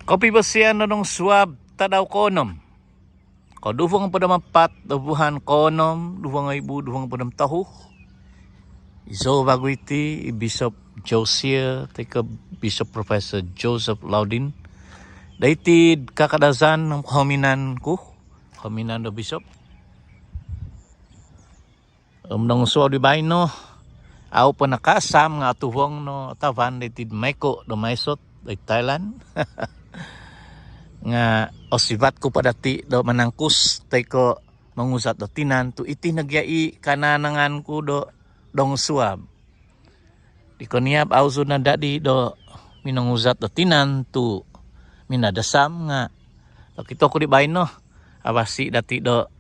Kopi basian nong suab tadaw konom. Kau duvang pada empat, dubuhan konom, duvang ibu, duvang pada tahu. Iso bagu iti Bishop Josiah, teka Bishop Professor Joseph Laudin. Daiti kakadazan ng hominan ko, hominan do Bishop. Nong suab di bain no, au pa nakasam nga tuwang no tavan daiti Meko do Maisot, dari Thailand. Nga osibat ko padati do manangkus tay ko mangusat do tinan tu iti nagyai kananangan ko do dong suab di ko niab auso na dadi do minangusat do tinan tu minadasam nga kito ko di bain no awasi dati do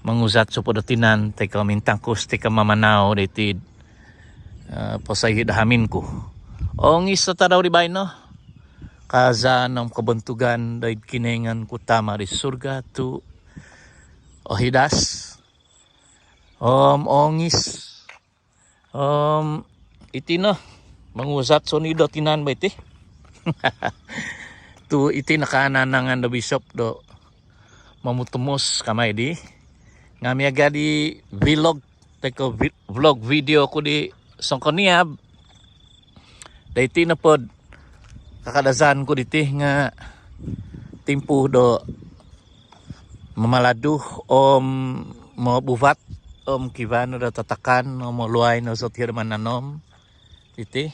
mangusat so do tinan tay ko mintangkus tay ka mamanaw diti pasay dahamin ko ong isa tadaw di bain no kaza ng kabantugan dahil kinengan ko tama di surga tu ohidas ongis iti no mangusat sonido tinan ba iti tu iti nakaananangan do Bishop do mamutumos kamay di nga miyaga di vlog teko vlog video ko di songkoniab dahil iti na pod kakadazan ko diti nga timpu do mamaladu mo buvat kivano do tatakan mo luay no so tirman nanom diti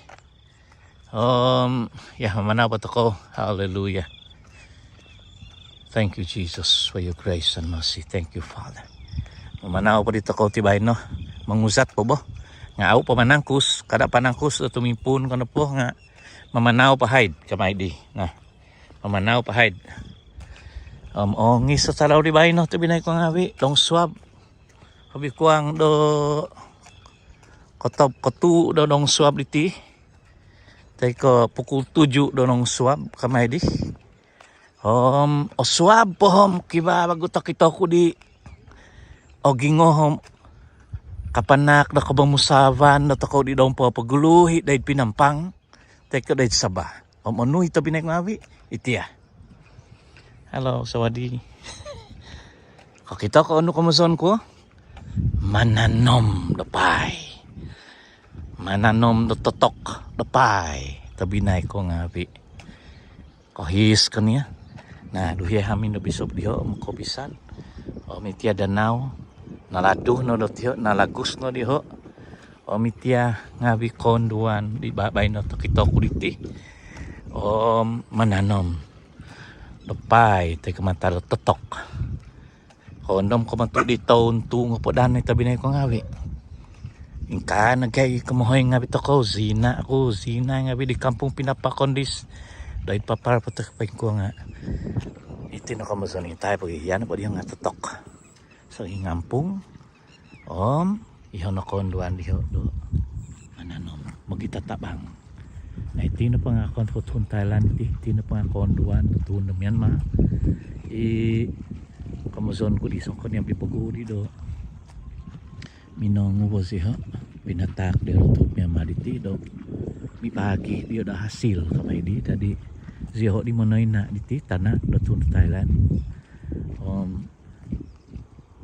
mana pa ko hallelujah. Thank you Jesus for your grace and mercy. Thank you Father. Mamanaw pa dito ko tibay no mangusat po bo nga aw pa manangkus kada panangkus do tumimpun kono po nga mamanaw pahid kamay di na mamanaw pahid ongis sa talaw di bahay no to binay ko nga abi long swab habi ko ang do kotob kotu do dong swab diti tay ko pukul 7 do dong swab kamay di o swab po kiba baguta kita ko di o gingo kapanak na kabamusavan na takaw di daw po paguluhi dahil pinampang teka dahil sabah. Ano ito binay ko ngawi? Itiya. Hello, sawadi. Kakita ko ano kamason ko? Mananom dapay. Mananom totok dapay. Tabinay ko ngawi. Kohis ko niya. Nah, duhiya hamin na Bishop diho makobisan. Mitiya danaw. Naladuh no dotyo, nalagus no diho. Mitia ngabi konduan di babay no kita kuliti mananom lepay tay kamataro totok kondom komatu di taon tu nga po danay tabi na ko ngawi ingka nagay kamohoy ngabi to ko zina ngabi di kampung pinapakondis dahil paparapatapay ko nga iti na kamazon tayo pag yan po diyo nga totok so ingampung iho na konduan diho do mananom magitatabang na iti na pang akon po tun Thailand iti na pang konduan tun na Myanmar kamuzon ko di so ko niyang pipaguri do minong mo siya pinatak di rutut Myanmar iti do mi pagi di da hasil kamay di tadi ziho di manoy na iti tanak do tun Thailand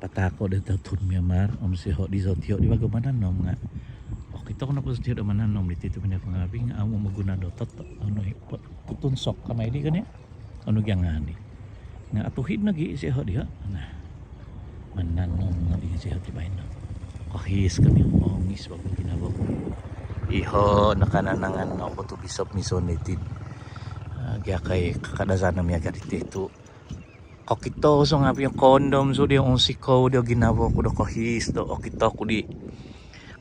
patako dito tun Myanmar siho di sotio di bagaimana nom nga kita ko na po siho do mananom dito pinay pangabing amo maguna do tot ano tutunsok kamay di kanya ano gyangani nga atuhid nagi siho di ha nah mananom nga di siho di bain no kahis kami ongis wag ginawa ko iho nakananangan no ko to Bishop misonetid gya kay kakadasan na miyaga dito kakito so nga yung kondom so di yung sikaw di ginawa ko do kahis do kakito ko di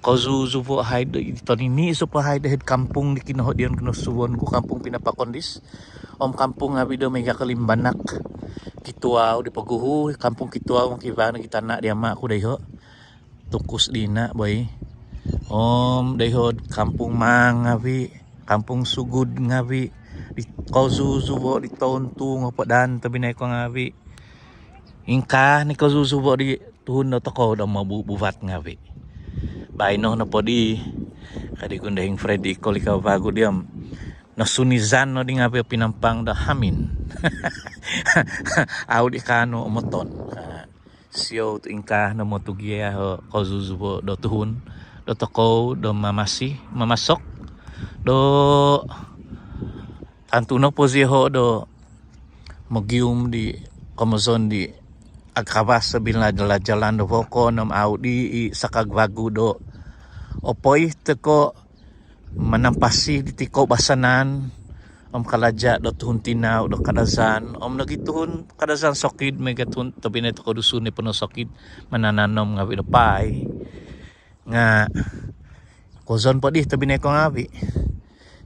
kazuzu po hay do ito nini so pa hay dahil kampung di kinoho diyon kinusuwon ko kampung pinapakondis kampung nga do may kakalimbanak kituaw di paguhu kampung kituaw ang kivana kita na di ama ko dayho tukus di na boy dayho kampung mangawi kampung sugud ngawi di kazuzu po di taon tu nga po dan tabi na ko ngawi ingka ni kazuzu po di tuhun na toko daw mabubuvat ngawi baino na po di kadi kundahing Freddy ko likaw bago diam no sunizan no di ngabe pinampang da hamin. Au di kano moton. Sio tu ingkah no motugia ho kozuzubo do tuhun do toko do mamasok do tantuno poziho do mogium di komozon di agkabas sabila jalan do voko nom au di sakagwagu do opoi teko manampasi di tiko basanan kalaja do tuhun tinau do kadazan nagituhun kadazan sokid megatun tabi na ito kodusun ni puno sokid manananom ngabi do pai nga kozon po di tabi na ito ngabi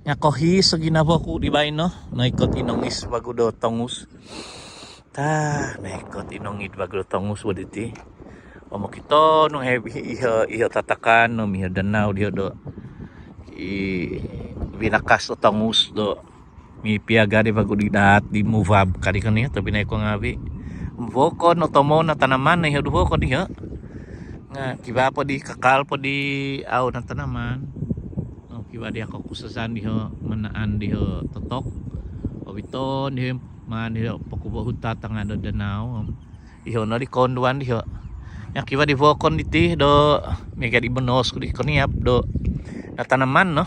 nga kohi sa ginabo ko di ba no naikot inongis bago do tongus naikot inongit bago do tongus waditi makito nung iho tatakan no miho danau diho do binakas do tongus do mi piaga di bago di dahat di muvab kadi kaniya tabi na ko ngabi voko no tomo na tanaman na hiyo voko diha nga kiba po di kakal po di aw na tanaman kiba di ako kusasan diha manaan diha totok obiton diha man diha pakubo hutatang do danau iho na di konduan diha nga kiba di vokon diti do mega di benos ko di kaniap do na tanaman no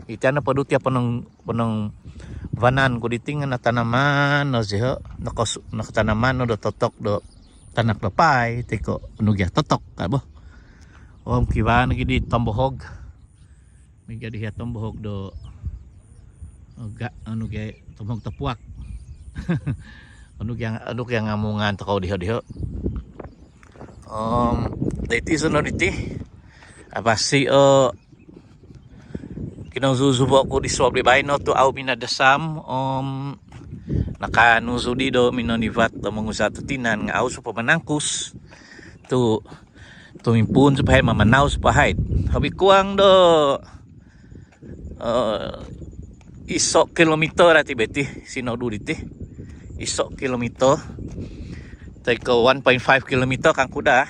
ita na paduti panong vanan ko ditingan na tanaman no siho nakatanaman no do totok do tanak lepay tiko nugya totok kabo kiba nagi di tombohog miga di tombohog do ga nugya tombohog tapuak nugya ngamungan takaw diho diti sonority abasi kinauzuzubo ko di swab di no to au minadasam nakanuzo di do minonivat do mangusa tinan nga au so pamanangkus to tumimpun supaya mamanaw sa pahit habi kuang do isok kilometer ati beti sinodu diti isok kilometer teko 1.5 kilometer kang kuda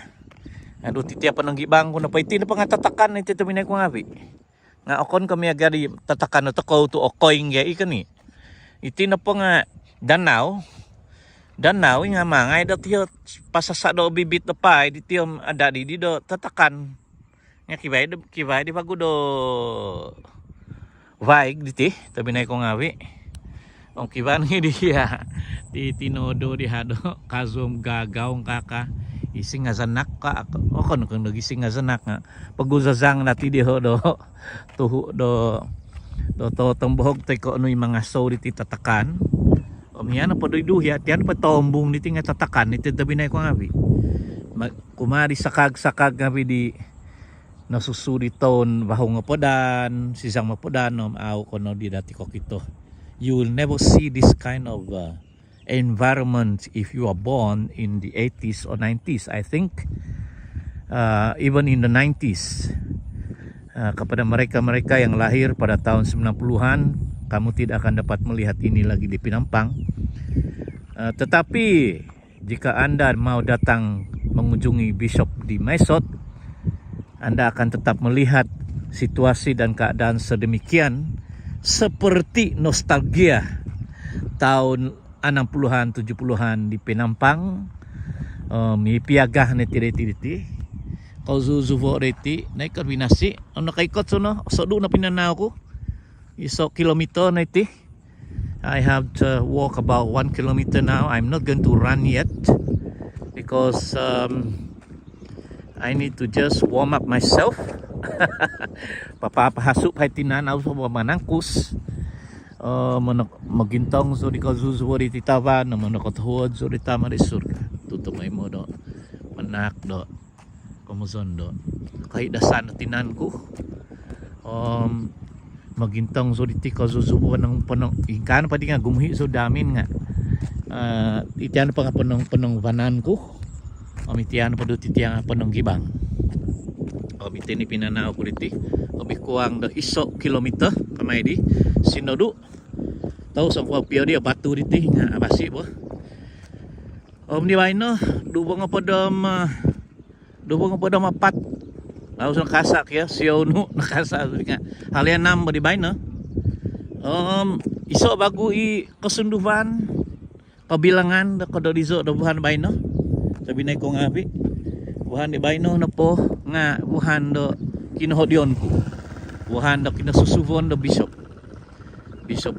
aduh titi apa nang gibang ko na paiti na pangatatakan iti tuminay ko ngabi nga okon kami agari tatakan na toko to okoing ya ikan ni iti na po nga danaw nga mangay do tiyo pasasa do bibit na pa di tiyo ada di do tatakan nga kibay di bago do vaig diti tabi na ko ngawi kiban nga diya di tinodo di hado kazum gagaw kaka ising nga zanak ka okon kung nagising nga zanak nga paguzazang nati di ho do tuhu do tombohog tay ko ano yung mga so diti tatakan miyan na padoy-duhi at yan pa tombong diti nga tatakan iti tabi na ko ngabi kumari sakag ngabi di nasusuri ton bahong mapodan sisang mapodan aw kono di dati ko kito you will never see this kind of environment if you are born in the 80s or 90s. I think even in the 90s kepada mereka-mereka yang lahir pada tahun 90-an kamu tidak akan dapat melihat ini lagi di Pinampang. Tetapi jika Anda mau datang mengunjungi Bishop di Maisot, Anda akan tetap melihat situasi dan keadaan sedemikian seperti nostalgia tahun 60-an 70-an di Pinampang. Mi piagah na tiri-tiri kau zuzuvo reti na kombinasi ano kaikot sono sodu na pinanaw ko iso kilometer na iti. I have to walk about 1 kilometer now. I'm not going to run yet because I need to just warm up myself. Papapahasup hay tinanaw sa manangkus. Magintong so di ka zuzuwo di titawa na manakothuod so di tama di surga tutumay mo do manak do kumuzon do kahit dasan tinan ko magintong so di ka zuzuwo ng panong ikan pa di nga gumuhi so damin nga itian pa nga panong vanan ko omitian pa do titiang panong gibang omitini pinanaw ko diti obikuang do iso kilometer kamay di sinodu tahu sa kuang piyo dia batu diti nga abasi bo di no dubong nga podom apat laos ng kasak ya siyo no nakasa nga halian nam di bay no Iso bagu i kesunduhan kabilangan da kodo dizo da buhan baino. Sabi na ko ngabi. Buhan di baino na po nga buhan do kinuhodion ko. Buhan do kinasusuvon do Bishop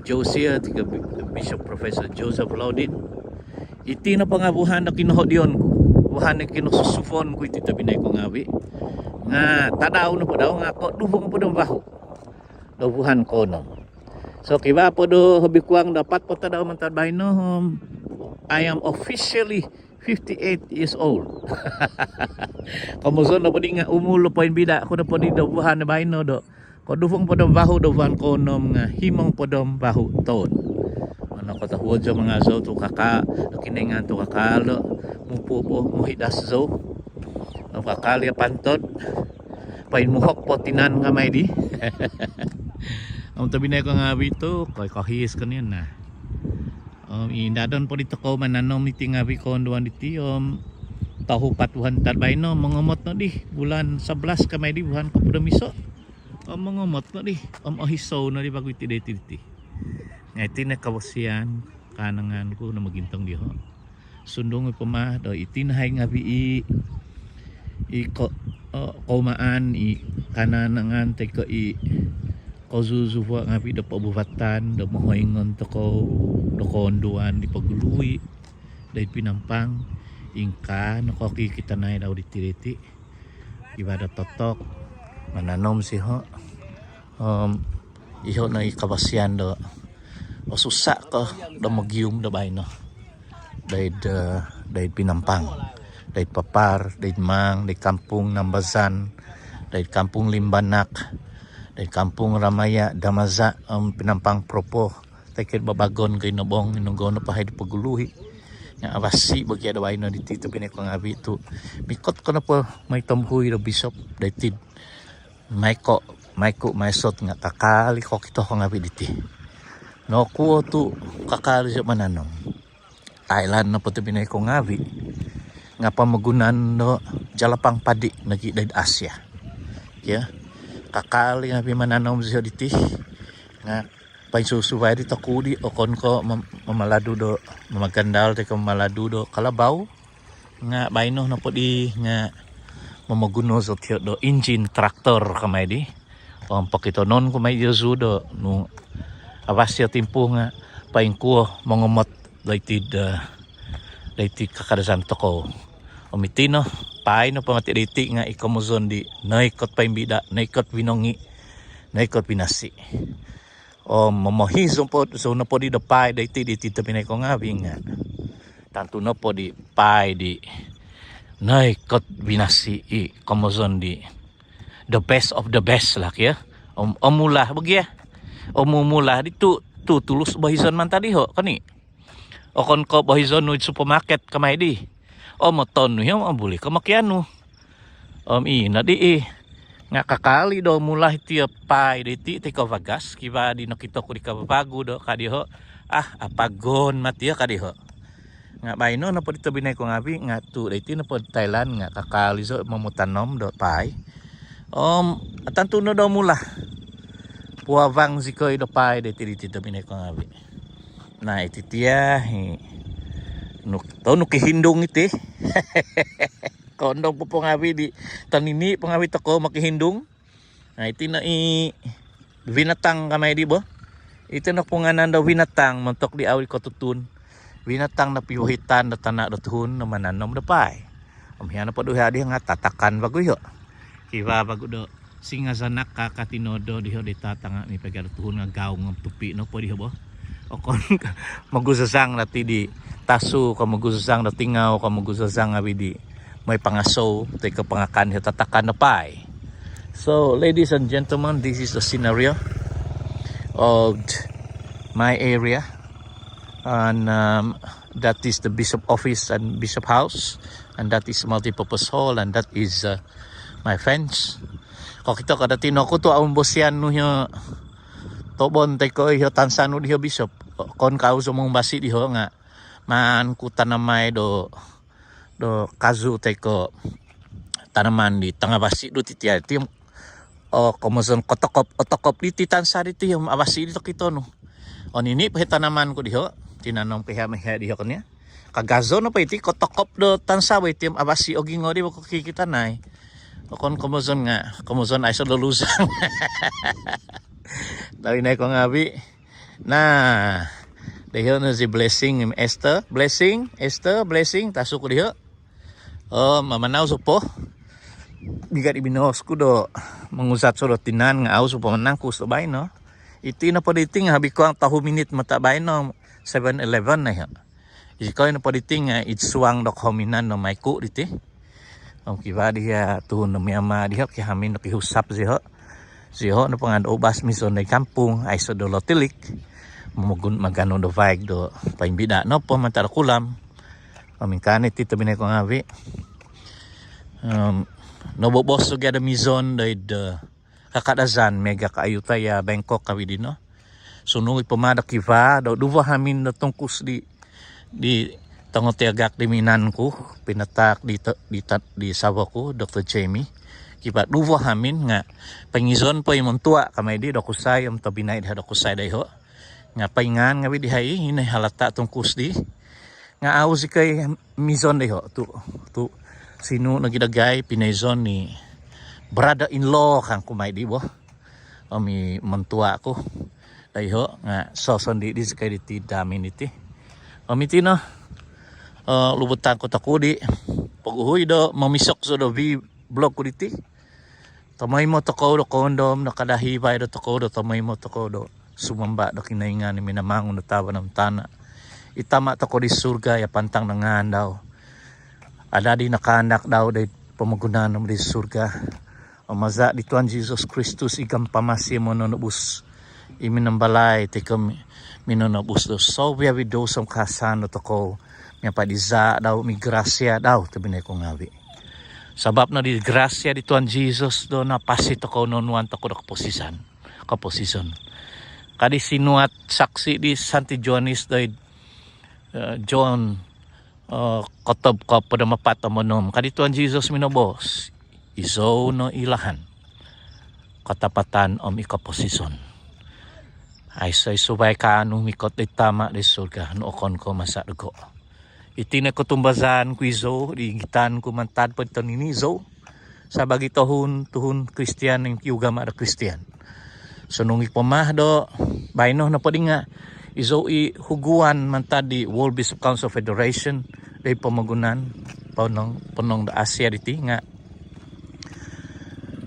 Josiah tiga Bishop Professor Joseph Laudin. Iti na pangabuhan na kinuhodion ko. Buhan na kinususuvon ko iti tabi na ko ngabi. Nga tadaw na po daw nga ko dubong po do baho. Do buhan ko no. So kiba po do hobi kuang dapat po tadaw man baino. I am officially 58 years old. Kamuson na po di nga umulo po yung bida. Ako na po di dabuhan na bahay no do. Kodufong po dong baho dabuhan ko nom nga himong po dong baho ton. Ano ko tahuod sa mga zo to kaka. Kiningan to kakalo. Mupo po muhidas zo. Ang kakalya pantod. Pain muhok po tinan nga may di. Ang tabi na ko nga bito. Kay kahiyas ka niyan na. Indadon po dito ko mananom iti nga bikon duwan iti tahu patuhan tarbay no mangomot no di bulan 11 kamay di buhan ko pudamiso mangomot no di ahisaw no di bago iti deti nga iti na kawasian kanangan ko na magintong di ho sundong po ma do iti nahay nga bi komaan i kananangan te ko i kauzuzuwa nga pi da pabubatan da mahoingon to ko do konduan di paguluwi dahil pinampang ingka nakakikita na daw diti iba da totok mananom si ho iho na ikabasyan do o susa ko da magyum da bay no dahil pinampang dahil papar dahil mang dahil kampung Nambazan dahil kampung Limbanak dari kampung Ramaya Damaza pinampang propo takit babagon kay nabong inunggono pa hay paguluhi nga abasi bagi adaway no dito pineko nga abi to mikot ko na po may tamhuy do Bishop daitid Maiko maisot nga kakali ko kito ko nga abi diti no kuo to kakali sa mananom Thailand na po to pineko nga abi nga pamagunan no jalapang padi nagi daid Asia yeah kakali nga pimananom siya diti nga painsusubay dito kudi o kon ko mamalado do mamagandal te ko mamalado do kalabaw nga baino na po di nga mamaguno sa tiyo do engine tractor kamay di o ang pakito non ko may yosu do no abasya timpo nga paingkuo mangumot daitid kakadasan to ko omitino paay no pamatiriti nga ikamuzon di naikot pa imbida naikot binongi naikot pinasi o mamahizon po so na po di dapay diti tapinay ko nga nga tanto na po di paay di naikot binasi ikamuzon di the best of the best lah ya omulah bagya omumulah di tulus bahizon man tadi ho kani o kon ko bahizon no supermarket kamay di moton niyo mabuli ka makiano ina di nga kakali do mula iti pay diti ti kavagas kiba di nakita ko di kabago do kadiho apagon matiya kadiho nga bayno na po dito binay ko ngabi nga tu diti na po Thailand nga kakali so mamutanom do pay atanto no do mula puawang zikoy do pay diti binay ko ngabi na iti tiya no kihindong iti kondong po ngawi di tanini pangawi tako makihindong na iti na vinatang kamay di bo ito na po nga nanda vinatang mantok di awil ko tutun vinatang na piuhitan na tanak na tuhun na mananom na pay amhiyan na po doon di nga tatakan bago yo kiba bago do singa sanak kakatinodo diho di tatanga ni pagatuhun nga gaong ng tupi no po diho bo o kon magusasang nati di taso ka magusasang na tingaw ka magusasang abi di may pangaso tay ka pangakan tatakan na pay. So ladies and gentlemen, this is the scenario of my area and that is the Bishop office and Bishop house and that is multipurpose hall and that is my fence. Kung kita kada tino ko to ang bosyan no yo tobon tay ko yo tansano diho Bishop kon kauso mong basi diho nga man ku tanamay do kazu tay ko tanaman di tanga basi do titiya tim O komozon otokop diti tansa diti yung abasi dito kito no. O nini pahitanaman ko diho. Tinanong piha diho kanya. Kagazo no pa iti kotokop do tansa wa iti yung abasi o gingori wa kikita na o kon komozon nga. Komozon ay sa lulusang. Tawi na ko nga bi. Na diho na si Blessing Esther. Blessing taso ko diho. O mamanaw so po. Bigat ibinos ko do mangusat so tinan nga aw so pamanang ko so bay no. Iti na po diting habi ko ang tahu minute matabay no 7-Eleven na ya. Ikaw na po diting itsuang do hominan no may ku diti. Ang kiba diha tuhon no miyama diha ki hamin no kihusap siho no pangad ubas mison na kampung ay so do lotilik. Mamugun magano do vaig do paimbida no po mantara kulam. Pamingkanit tito binay ko nga bi. Nobobos so gada mizon daid kakadazan mega kaayuta ya Bangkok kawidi no. Sunung ipamada kiva do duwa hamin no tungkus di tangotiagak di minanku pinatak di sawa ko Dr. Jamie kipa duwa hamin nga pangizon po imong tua kamay di do kusay am tabinay di do kusay dayho nga paingan nga widi hay hinay halata tungkus di nga aw si kay mizon dayho tu sino nagidagay pinayzon ni brother-in-law kang kumay di bo o mi mantua ko dayho nga soson di kay diti dami niti o miti no lubutan ko takudi pag-uhoy do mamisok so do vlog ko diti tamay mo toko do kondom nakadahibay do toko do tamay mo toko do sumamba do kinaingan ni minamangon do tawa ng tana itama toko di surga ya pantang nangan daw ada di nakanak daw day pamagunan ng di surga. O maza di Tuhan Jesus Kristus igam pamasi mo nonobus. Iminambalay tikam minonobus do. So we have do some kasano to ko. May padiza daw mi grasya daw tabi na ko ngabi. Sabab na di grasya di Tuhan Jesus do napasi to ko nonuan to ko do kaposison. Kadi sinuat saksi di Santi Joanis day John kotob ko pada mapat amonom kadituan Jesus minobos iso no ilahan katapatan om ikaposison ay say subay ka anu mikot itama di surga no kon ko masadugo iti na kutumbazan ko iso di gitan ko mantad pa ini iso sa bagi tuhun Kristiyan ng kiugama da Kristiyan sunung ipamah do bayno na pwede nga iso huguan mantad di World Bishop Council Federation day pamagunan panong da Asia diti nga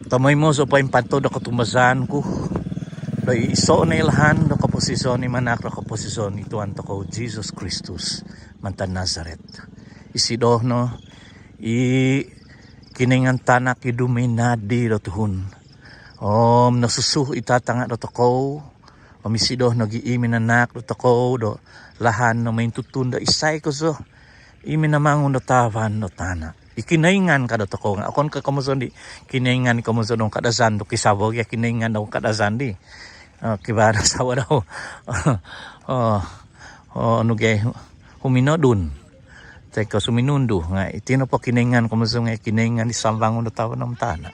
tamay mo so pa impanto da katumbasan ko day iso na ilahan da kaposisyon ni manak da kaposisyon ni Tuhan ko Jesus Kristus mantan Nazaret isido no kiningan tanak iduminadi do tuhun nasusuh itatanga do ko misido nag-iimin anak do tako do lahan no main tutunda isay ko so imin namangon do tavan do tana ikinaingan ka do tako nga akon ka kamuson di kinaingan kamuson dong kadazan do kisabog ya kinaingan daw kadazan di kibara sawa daw ano gay huminodun teka suminundo nga itino po kinaingan kamuson nga kinaingan di sambangon do tavan ng tana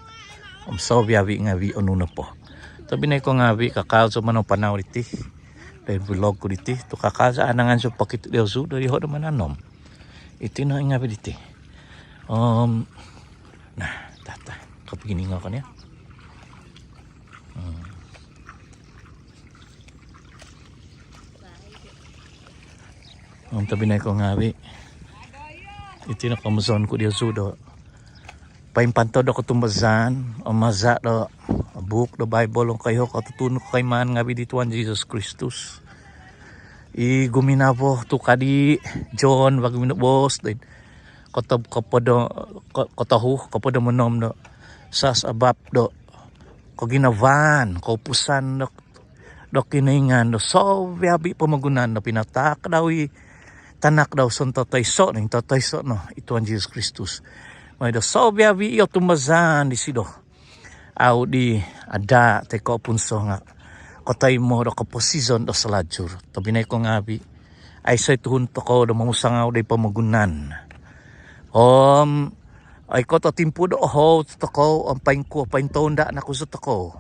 so biabi nga vi ono na po tabi na ko nga bi kakal so manong panaw diti dahil vlog ko diti to kakal sa anangan so pakit daw so dari ho naman anom iti na nga bi diti nah tata kapigini nga kanya tabi na ko nga bi iti na kamuson ko diyo so do paimpanto do kutumbazan o maza do book the Bible kayo katutuno kay man nga di Tuhan Jesus Kristus guminabo to kadi John wag minubos din kotob kapodo monom do sas abap do ko ginavan ko pusan do kiningan do so biabi pamagunan do pinatak daw tanak daw son tatayso ning tatayso no Tuhan Jesus Kristus may do so biabi iyo tumazan di sido aw di ada teko punso nga kotay mo do kaposison do salajur to binay ko ngabi ay say tuhun to ko do mamusangaw day pamagunan Ay ko to timpo do ho to ko ang pain ko pain tonda na ko sa to ko.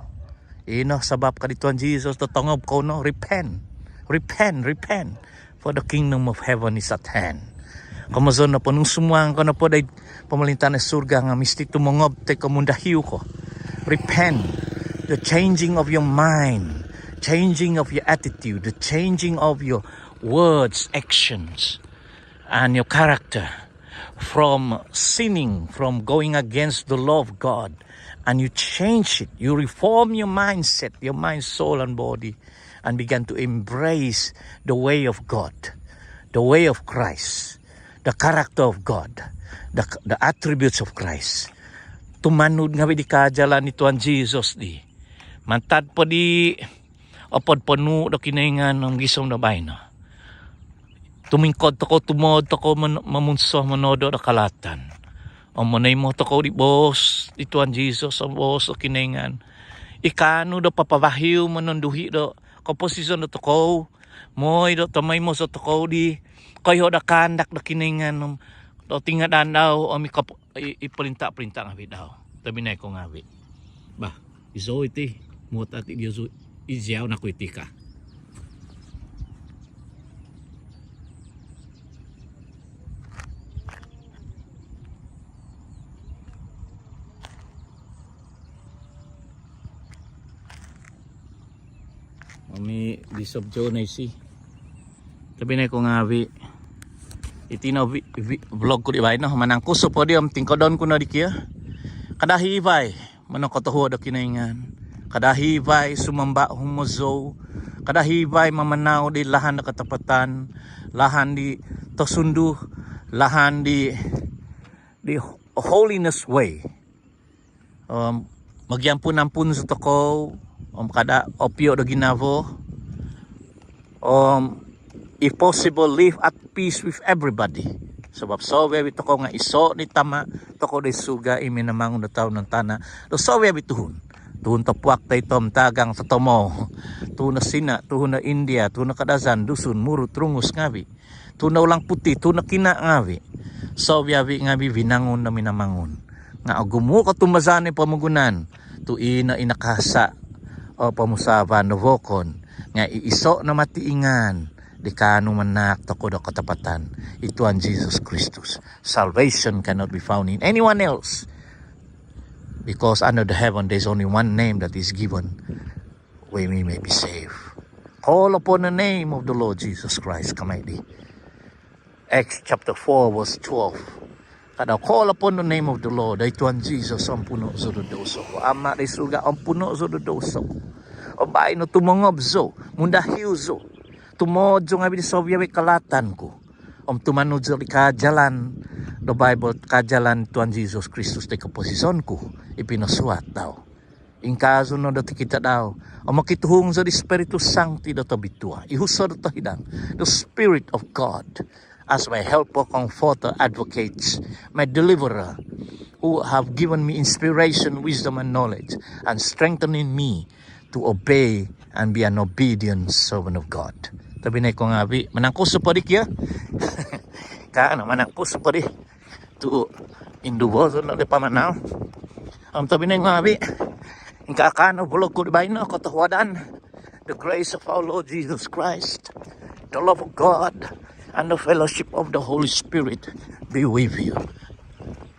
Ino sabab ka dito ang Jesus to tangob ko no repent. Repent for the kingdom of heaven is at hand. Kamazon na po nung sumuang ko na po day pamalintan na surga nga misti tumongob te kamundahiw ko. Repent. The changing of your mind, changing of your attitude, the changing of your words, actions, and your character from sinning, from going against the law of God, and you change it. You reform your mindset, your mind, soul, and body, and begin to embrace the way of God, the way of Christ, the character of God, the attributes of Christ. Tumanud nga di kajalan ni Tuhan Jesus di. Mantad po di apod panu do kinaingan ng gisong na bay na. Tumingkod to ko tumod to ko mamunso manodo da kalatan. O manay mo to ko di boss di Tuhan Jesus ang boss do kinaingan. Ikano do papabahiw manonduhi do komposisyon do to ko. Moy do tamay mo sa to ko di kayo da kandak do kinaingan do tingadan daw o ipalinta-palinta nga daw. Tabi na ko nga ba, iso iti mo tati dia zo izyaw na ko iti ka. Mami disobjo na isi. Tabi na ko nga iti na vlog ko di ba no manangko so podium tingkodon ko na di kia. Kadahibay manangkotoho da kinaingan. Kadahibay sumamba humozo. Kadahibay mamanaw di lahan na katapatan, lahan di tosundu, lahan di holiness way. Magyampun-ampun sa toko kada opyo da ginavo. If possible, live at peace with everybody. Sebab sowe bito ko nga iso ni tama toko de suga iminamang na taon ng tana. Do sowe bituhun. Tuhun tapuak tay tom tagang sa tomo. Tuhun na sina, tuhun na India, tuhun na kadazan, dusun, murut, rungus ngabi. Tuhun na ulang puti, tuhun na kina ngabi. Sowe ngabi vinangon na minamangon. Nga agumo ka tumazani pamugunan. Tuin na inakasa o pamusaba no vokon. Nga iiso na matiingan. Di kanu manak tako do katapatan. Ito ang Jesus Christus. Salvation cannot be found in anyone else. Because under the heaven there is only one name that is given where we may be saved. Call upon the name of the Lord Jesus Christ. Kamay di. Acts chapter 4 verse 12. Kada call upon the name of the Lord. Ito ang Jesus ang puno sa dodoso. Ama di suga ang puno sa dodoso. O bahay no tumongob zo. Mundahiw zo. Tumodyo nga binisovyawi kalatan ko. Tumanod sa kajalan the Bible, kajalan Tuhan Jesus Kristus te kaposisyon ko. Ipinasuat daw. In kaso no dati kita daw. Makituhong sa Espiritu Sancti dato bitua. Ihuso dato hidang. The Spirit of God as my helper, comforter, advocates, my deliverer, who have given me inspiration, wisdom, and knowledge, and strengthening me to obey and be an obedient servant of God. Tabi na ko nga bi, manangkuso pa rin kya. Kaano, manangkuso pa rin. To induboso na di pamanaw. Tabi na nga bi, kakano bulog ko di ba ino, katawadan. The grace of our Lord Jesus Christ, the love of God, and the fellowship of the Holy Spirit be with you.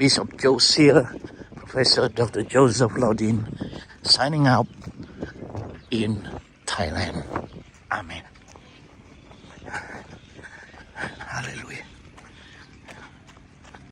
Bishop Josiah, Professor Dr. Joseph Lodin, signing out in Thailand. Amen. Hallelujah.